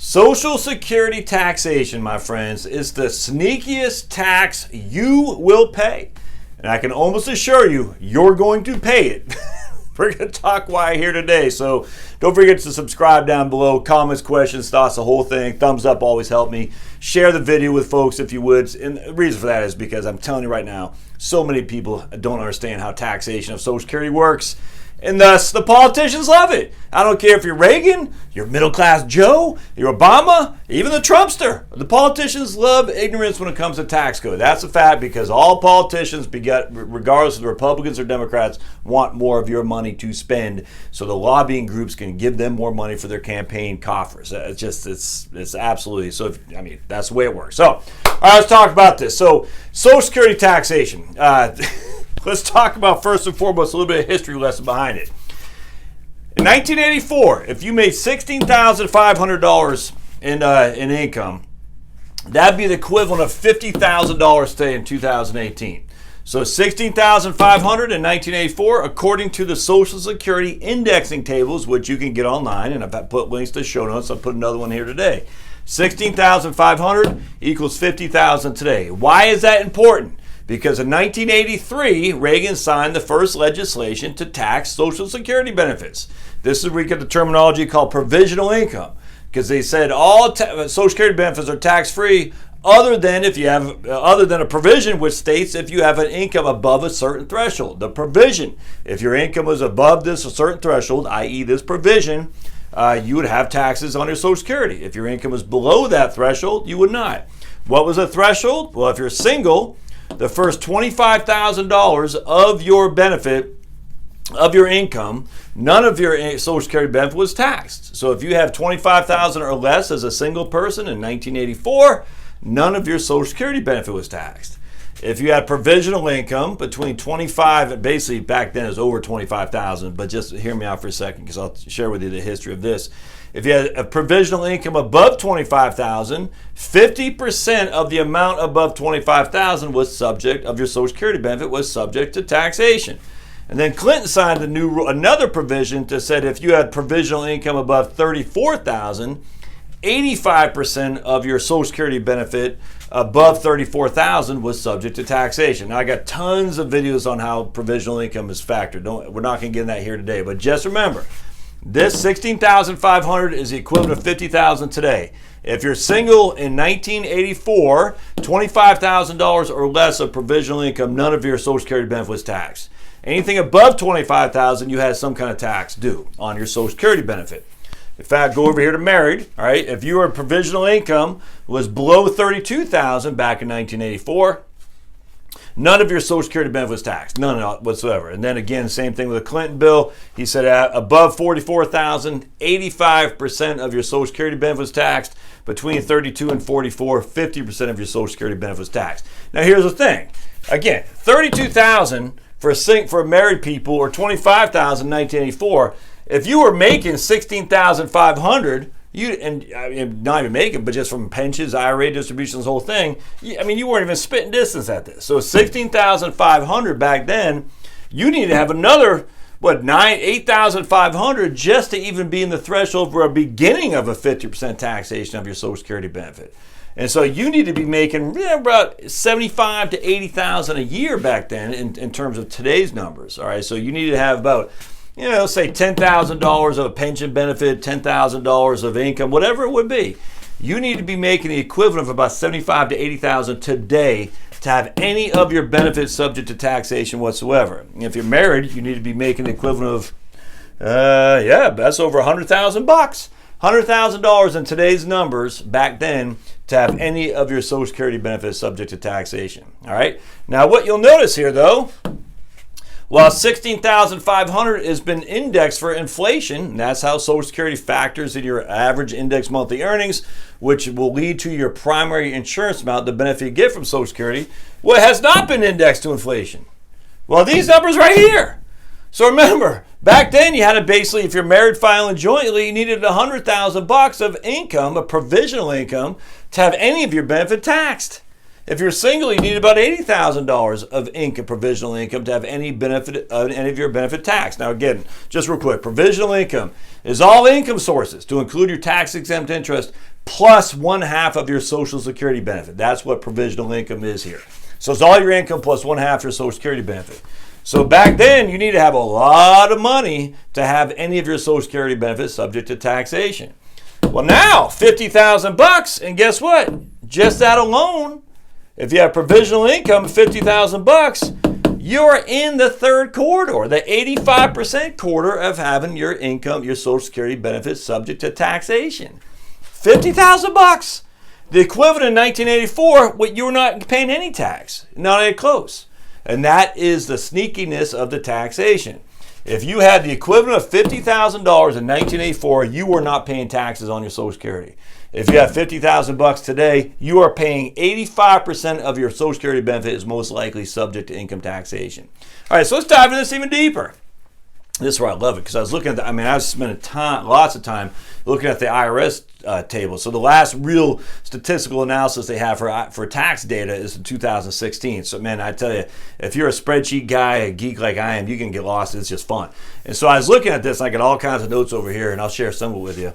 Social Security taxation, my friends, is the sneakiest tax you will pay. And I can almost assure you, you're going to pay it. We're going to talk why here today. So don't forget to subscribe down below. Comments, questions, thoughts, the whole thing. Thumbs up always help me. Share the video with folks if you would. And the reason for that is because I'm telling you right now, so many people don't understand how taxation of Social Security works. And thus, the politicians love it. I don't care if you're Reagan, you're middle-class Joe, you're Obama, even the Trumpster. The politicians love ignorance when it comes to tax code. That's a fact because all politicians, regardless of the Republicans or Democrats, want more of your money to spend so the lobbying groups can give them more money for their campaign coffers. It's absolutely, so that's the way it works. So, all right, let's talk about this. So, Social Security taxation. Let's talk about, first and foremost, a little bit of history lesson behind it. In 1984, if you made $16,500 in income, that'd be the equivalent of $50,000 today in 2018. So $16,500 in 1984, according to the Social Security indexing tables, which you can get online, and I've put links to show notes. I'll put another one here today. $16,500 equals $50,000 today. Why is that important? Because in 1983, Reagan signed the first legislation to tax Social Security benefits. This is where we get the terminology called provisional income, because they said all Social Security benefits are tax-free, other than a provision which states if you have an income above a certain threshold. The provision, if your income was above this a certain threshold, i.e., this provision, you would have taxes on your Social Security. If your income was below that threshold, you would not. What was the threshold? Well, if you're single, the first $25,000 of your benefit, of your income, none of your Social Security benefit was taxed. So if you have $25,000 or less as a single person in 1984, none of your Social Security benefit was taxed. If you had provisional income between 25, basically back then it was over 25,000, but just hear me out for a second because I'll share with you the history of this. If you had a provisional income above 25,000, 50% of the amount above 25,000 was subject of your Social Security benefit was subject to taxation. And then Clinton signed another provision that said if you had provisional income above 34,000, 85% of your Social Security benefit above 34,000 was subject to taxation. Now I got tons of videos on how provisional income is factored. We're not going to get in that here today, but just remember, this $16,500 is the equivalent of $50,000 today. If you're single in 1984, $25,000 or less of provisional income, none of your Social Security benefit was taxed. Anything above $25,000, you had some kind of tax due on your Social Security benefit. In fact, go over here to married. All right, if your provisional income was below $32,000 back in 1984. None of your Social Security benefit was taxed, none whatsoever. And then again, same thing with the Clinton bill. He said above $44,000, 85% of your Social Security benefit was taxed. Between 32 and 44, 50% of your Social Security benefit was taxed. Now here's the thing. Again, $32,000 for married people or $25,000 in 1984. If you were making $16,500, not even making, but just from pensions, IRA distributions, the whole thing, you weren't even spitting distance at this. So $16,500 back then, you need to have another, $8,500 just to even be in the threshold for a beginning of a 50% taxation of your Social Security benefit. And so you need to be making about $75,000 to $80,000 a year back then in terms of today's numbers. All right, so you need to have about, say $10,000 of a pension benefit, $10,000 of income, whatever it would be. You need to be making the equivalent of about $75,000 to $80,000 today to have any of your benefits subject to taxation whatsoever. And if you're married, you need to be making the equivalent of, that's over $100,000. $100,000 in today's numbers back then to have any of your Social Security benefits subject to taxation. All right. Now, what you'll notice here, though, while $16,500 has been indexed for inflation, and that's how Social Security factors in your average index monthly earnings, which will lead to your primary insurance amount, the benefit you get from Social Security, well, it has not been indexed to inflation. Well, these numbers right here. So remember, back then you had to basically, if you're married filing jointly, you needed $100,000 of income, a provisional income, to have any of your benefit taxed. If you're single, you need about $80,000 of income, provisional income, to have any benefit, any of your benefit tax. Now, again, just real quick, provisional income is all income sources to include your tax-exempt interest plus 1/2 of your Social Security benefit. That's what provisional income is here. So it's all your income plus 1/2 your Social Security benefit. So back then, you need to have a lot of money to have any of your Social Security benefits subject to taxation. Well, now $50,000, and guess what? Just that alone, if you have provisional income of $50,000, you're in the third corridor, the 85% corridor of having your income, your Social Security benefits subject to taxation. $50,000. The equivalent in 1984, you were not paying any tax, not even close. And that is the sneakiness of the taxation. If you had the equivalent of $50,000 in 1984, you were not paying taxes on your Social Security. If you have $50,000 today, you are paying 85% of your Social Security benefit is most likely subject to income taxation. All right, so let's dive into this even deeper. This is where I love it, because I was looking at I was spending lots of time looking at the IRS table. So the last real statistical analysis they have for tax data is in 2016. So man, I tell you, if you're a spreadsheet guy, a geek like I am, you can get lost. It's just fun. And so I was looking at this, and I got all kinds of notes over here, and I'll share some of it with you.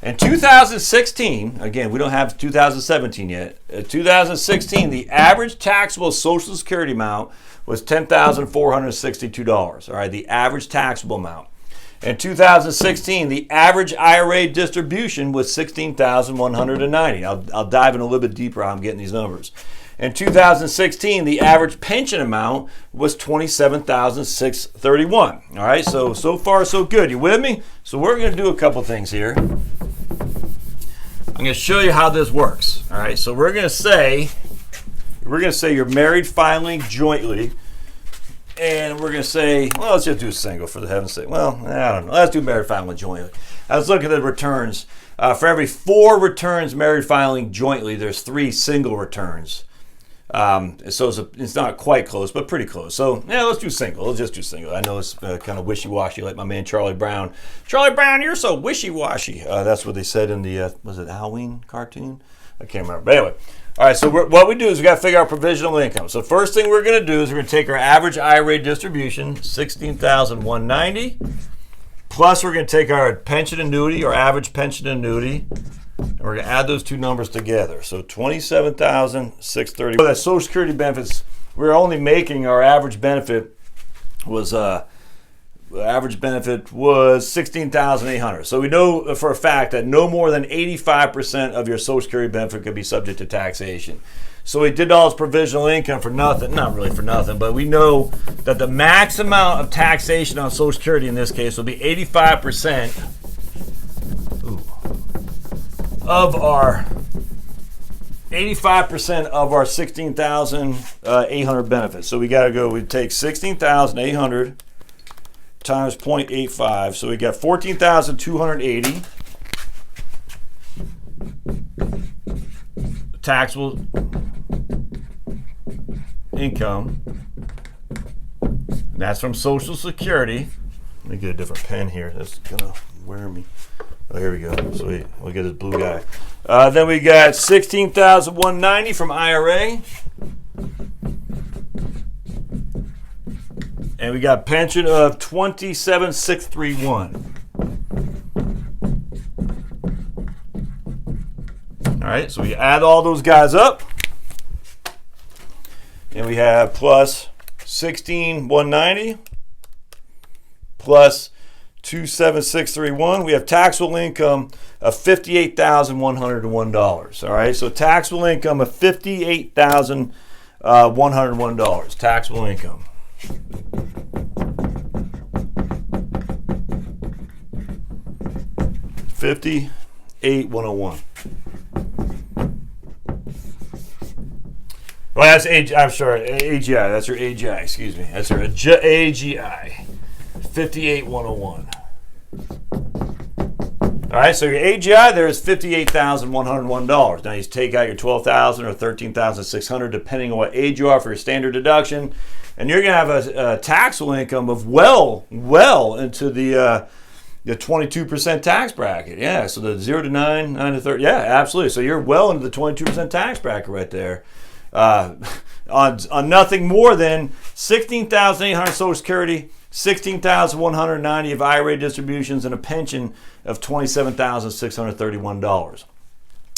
In 2016, again, we don't have 2017 yet. In 2016, the average taxable Social Security amount was $10,462. All right, the average taxable amount. In 2016, the average IRA distribution was $16,190. I'll dive in a little bit deeper how I'm getting these numbers. In 2016, the average pension amount was $27,631. All right, so far so good. You with me? So we're going to do a couple things here. I'm going to show you how this works. All right, so we're going to say you're married filing jointly, and we're going to say, well, let's just do single for the heaven's sake. Well, I don't know. Let's do married filing jointly. I was looking at the returns. For every 4 returns married filing jointly, there's 3 single returns. So it's not quite close, but pretty close. So yeah, let's do single. Let's just do single. I know it's kind of wishy-washy, like my man Charlie Brown. Charlie Brown, you're so wishy-washy. That's what they said in the was it Halloween cartoon? I can't remember. But anyway, all right. So what we do is we got to figure out provisional income. So first thing we're going to do is we're going to take our average IRA distribution, $16,190, plus we're going to take our pension annuity, or average pension annuity. And we're going to add those two numbers together. So $27,630. That Social Security benefits, we're only making our average benefit was $16,800. So we know for a fact that no more than 85% of your Social Security benefit could be subject to taxation. So we did all this provisional income for nothing. Not really for nothing, but we know that the max amount of taxation on Social Security in this case will be 85% of our 16,800 benefits. So we got to go, we take 16,800 times 0.85. So we got 14,280 taxable income. And that's from Social Security. Let me get a different pen here. That's gonna wear me. Oh, here we go. Sweet. We'll get this blue guy. Then we got $16,190 from IRA. And we got pension of $27,631. All right, so we add all those guys up. And we have plus $16,190 plus 27631. We have taxable income of $58,101. All right, so taxable income of $58,101. Taxable income. $58,101. Well, that's I'm sorry, AGI. That's your AGI. Excuse me. That's your AGI. 58,101. All right, so your AGI there is $58,101. Now you take out your $12,000 or $13,600, depending on what age you are for your standard deduction, and you're going to have a taxable income of well into the 22% tax bracket. Yeah, so the 0 to 9, 9 to 30. Yeah, absolutely. So you're well into the 22% tax bracket right there. on nothing more than $16,800 Social Security, $16,190 of IRA distributions, and a pension of $27,631.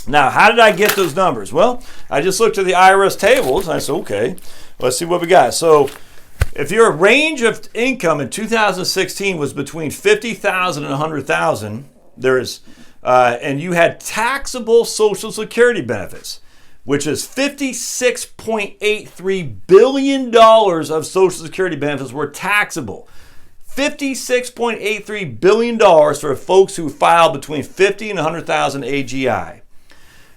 Now, how did I get those numbers? Well, I just looked at the IRS tables, and I said, okay, let's see what we got. So if your range of income in 2016 was between $50,000 and $100,000, and you had taxable Social Security benefits, which is $56.83 billion of Social Security benefits were taxable. $56.83 billion for folks who filed between 50 and 100,000 AGI.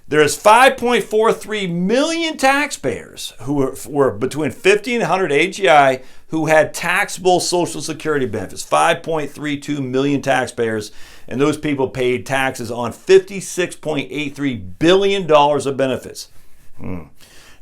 There is 5.43 million taxpayers who were between 50 and 100 AGI who had taxable Social Security benefits. 5.32 million taxpayers, and those people paid taxes on $56.83 billion of benefits.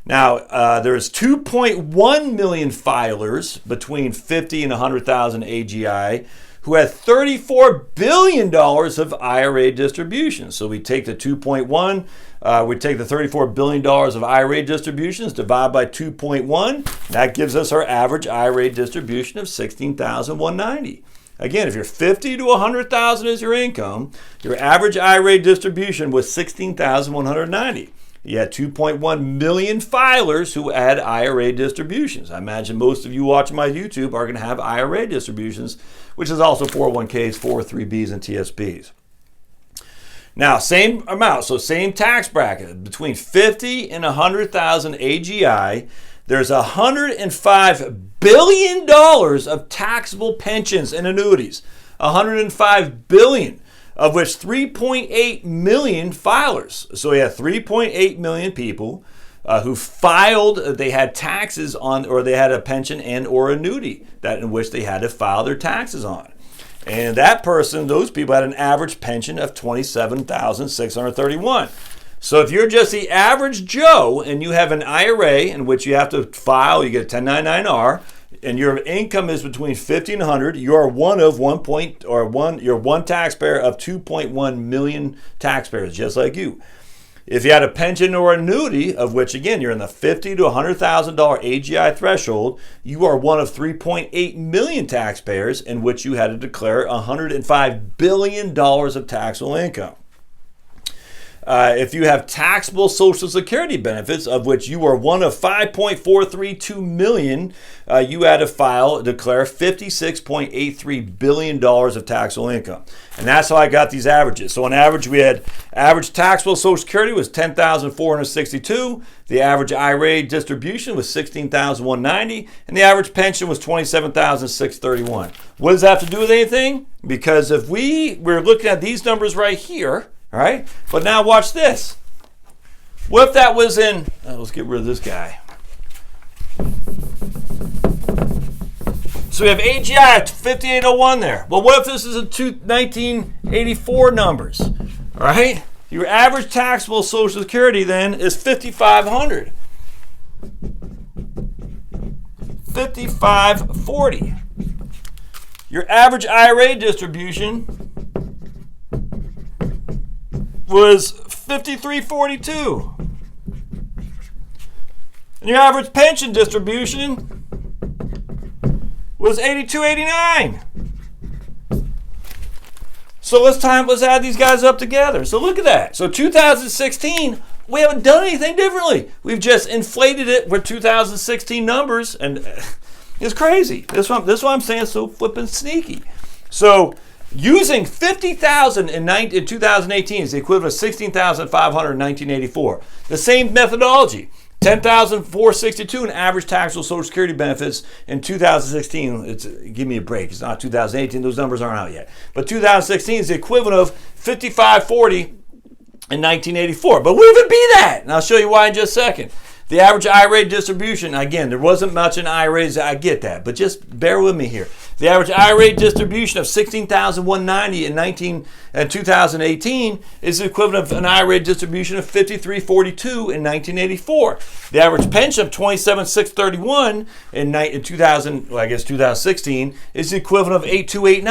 Now, there's 2.1 million filers between 50 and 100,000 AGI who had $34 billion of IRA distributions. So we take the 2.1, we take the $34 billion of IRA distributions, divide by 2.1. That gives us our average IRA distribution of $16,190. Again, if you're 50 to 100,000 is your income, your average IRA distribution was $16,190. You had 2.1 million filers who had IRA distributions. I imagine most of you watching my YouTube are going to have IRA distributions, which is also 401ks, 403bs, and TSPs. Now, same amount, so same tax bracket. Between 50 and 100,000 AGI, there's $105 billion of taxable pensions and annuities. $105 billion. Of which 3.8 million filers. So we had 3.8 million people who filed, they had taxes on, or they had a pension and or annuity that in which they had to file their taxes on. And that person, those people had an average pension of $27,631. So if you're just the average Joe and you have an IRA in which you have to file, you get a 1099-R, and your income is between 50 and 100, you are you're one taxpayer of 2.1 million taxpayers, just like you. If you had a pension or annuity, of which again you're in the $50,000 to $100,000 AGI threshold, you are one of 3.8 million taxpayers in which you had to declare $105 billion of taxable income. If you have taxable Social Security benefits, of which you are one of 5.432 million, you had to declare $56.83 billion of taxable income. And that's how I got these averages. So on average, we had average taxable Social Security was $10,462. The average IRA distribution was $16,190. And the average pension was $27,631. What does that have to do with anything? Because if we're looking at these numbers right here, all right, but now watch this. What if that was in, let's get rid of this guy. So we have AGI at 5801 there. Well, what if this is in 1984 numbers? All right, your average taxable Social Security then is $5,500. $5,540. Your average IRA distribution was $5,342. And your average pension distribution was $8,289. So let's add these guys up together. So look at that. So 2016, we haven't done anything differently. We've just inflated it with 2016 numbers, and it's crazy. That's why I'm saying it's so flippin' sneaky. So using 50,000 in 2018 is the equivalent of 16,500 in 1984. The same methodology. 10,462 in average taxable Social Security benefits in 2016. Give me a break. It's not 2018. Those numbers aren't out yet. But 2016 is the equivalent of 5,540 in 1984. But we even be that. And I'll show you why in just a second. The average IRA distribution, again, there wasn't much in IRAs. I get that. But just bear with me here. The average IRA distribution of $16,190 in 2018 is the equivalent of an IRA distribution of $5,342 in 1984. The average pension of $27,631 in 2016 is the equivalent of $8,289 in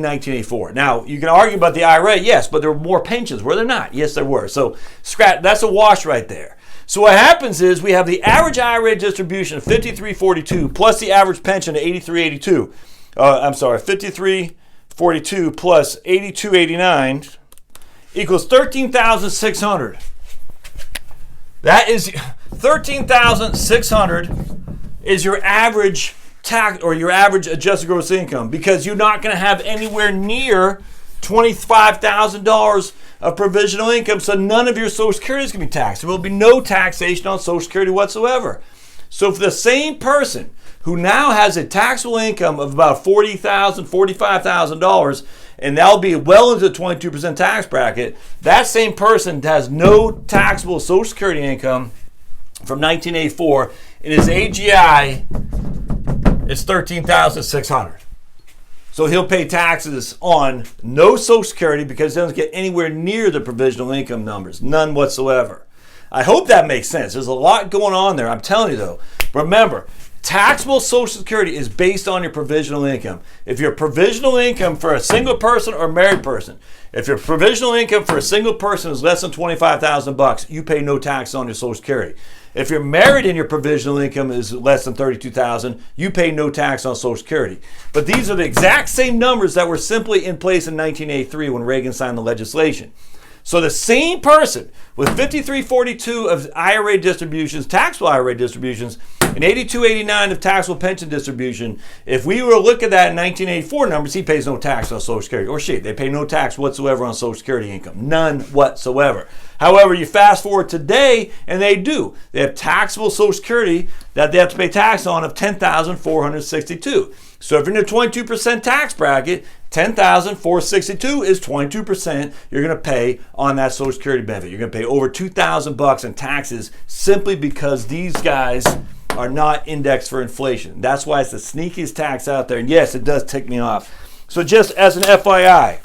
1984. Now, you can argue about the IRA, yes, but there were more pensions. Were there not? Yes, there were. So that's a wash right there. So what happens is we have the average IRA distribution of 5342 plus the average pension of 8382. I'm sorry, 5342 plus 8289 equals 13,600. That is 13,600 is your average tax or your average adjusted gross income, because you're not going to have anywhere near $25,000 of provisional income, so none of your Social Security is going to be taxed. There will be no taxation on Social Security whatsoever. So for the same person who now has a taxable income of about $40,000, $45,000, and that'll be well into the 22% tax bracket, that same person has no taxable Social Security income from 1984, and his AGI is $13,600. So he'll pay taxes on no Social Security because he doesn't get anywhere near the provisional income numbers, none whatsoever. I hope that makes sense. There's a lot going on there, I'm telling you though. Remember, taxable Social Security is based on your provisional income. If your provisional income for a single person or married person, if your provisional income for a single person is less than $25,000, you pay no tax on your Social Security. If you're married and your provisional income is less than $32,000, you pay no tax on Social Security. But these are the exact same numbers that were simply in place in 1983 when Reagan signed the legislation. So the same person with 5342 of IRA distributions, taxable IRA distributions, and 8289 of taxable pension distribution, if we were to look at that in 1984 numbers, he pays no tax on Social Security. Or they pay no tax whatsoever on Social Security income. None whatsoever. However, you fast forward today, and they do. They have taxable Social Security that they have to pay tax on of $10,462. So if you're in a 22% tax bracket, $10,462 is 22% you're going to pay on that Social Security benefit. You're going to pay over $2,000 in taxes simply because these guys are not indexed for inflation. That's why it's the sneakiest tax out there. And yes, it does tick me off. So just as an FYI,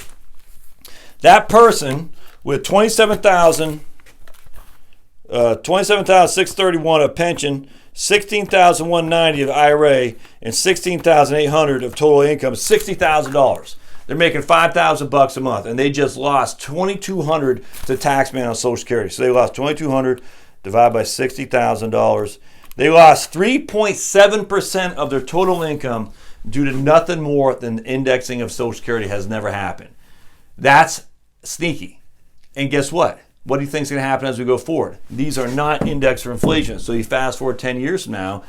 that person with $27,631 of pension, $16,190 of IRA, and $16,800 of total income, $60,000. They're making $5,000 a month, and they just lost $2,200 to taxman on Social Security. So they lost $2,200 divided by $60,000. They lost 3.7% of their total income due to nothing more than indexing of Social Security has never happened. That's sneaky. And guess what? What do you think is going to happen as we go forward? These are not indexed for inflation. So you fast forward 10 years from now,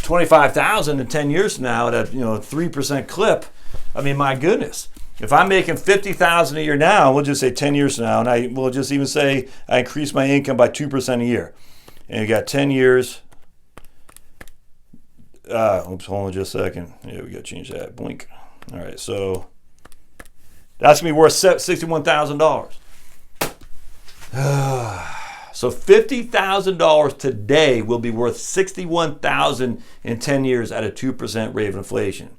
25,000 in 10 years from now at a 3% clip. I mean, my goodness. If I'm making $50,000 a year now, we'll just say 10 years from now, and we'll just even say I increase my income by 2% a year. And you got 10 years. Oops, hold on just a second. Yeah, we got to change that. Blink. All right, so that's going to be worth $61,000. So $50,000 today will be worth $61,000 in 10 years at a 2% rate of inflation.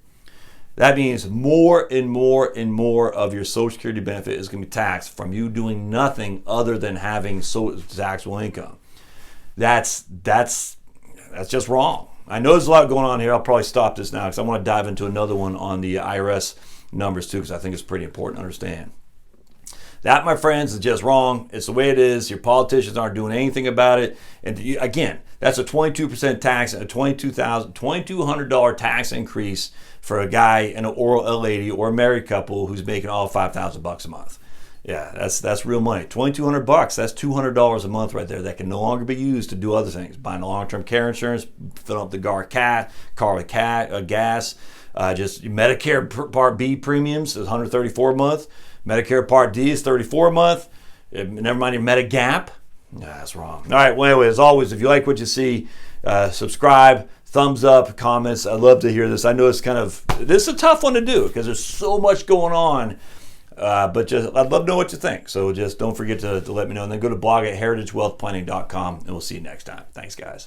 That means more and more and more of your Social Security benefit is going to be taxed from you doing nothing other than having taxable income. That's just wrong. I know there's a lot going on here. I'll probably stop this now because I want to dive into another one on the IRS numbers too, because I think it's pretty important to understand. That, my friends, is just wrong. It's the way it is. Your politicians aren't doing anything about it. And again, that's a 22% tax, a $2,200 tax increase for a guy or a lady or a married couple who's making all $5,000 a month. Yeah, that's real money. $2,200. That's $200 a month right there. That can no longer be used to do other things. Buying a long-term care insurance, filling up the car with gas. Just Medicare Part B premiums is $134 a month. Medicare Part D is $34 a month. Never mind your Medigap. Nah, that's wrong. All right, well, anyway, as always, if you like what you see, subscribe, thumbs up, comments. I'd love to hear this. I know this is a tough one to do because there's so much going on. But I'd love to know what you think. So just don't forget to let me know. And then go to blog at heritagewealthplanning.com, and we'll see you next time. Thanks, guys.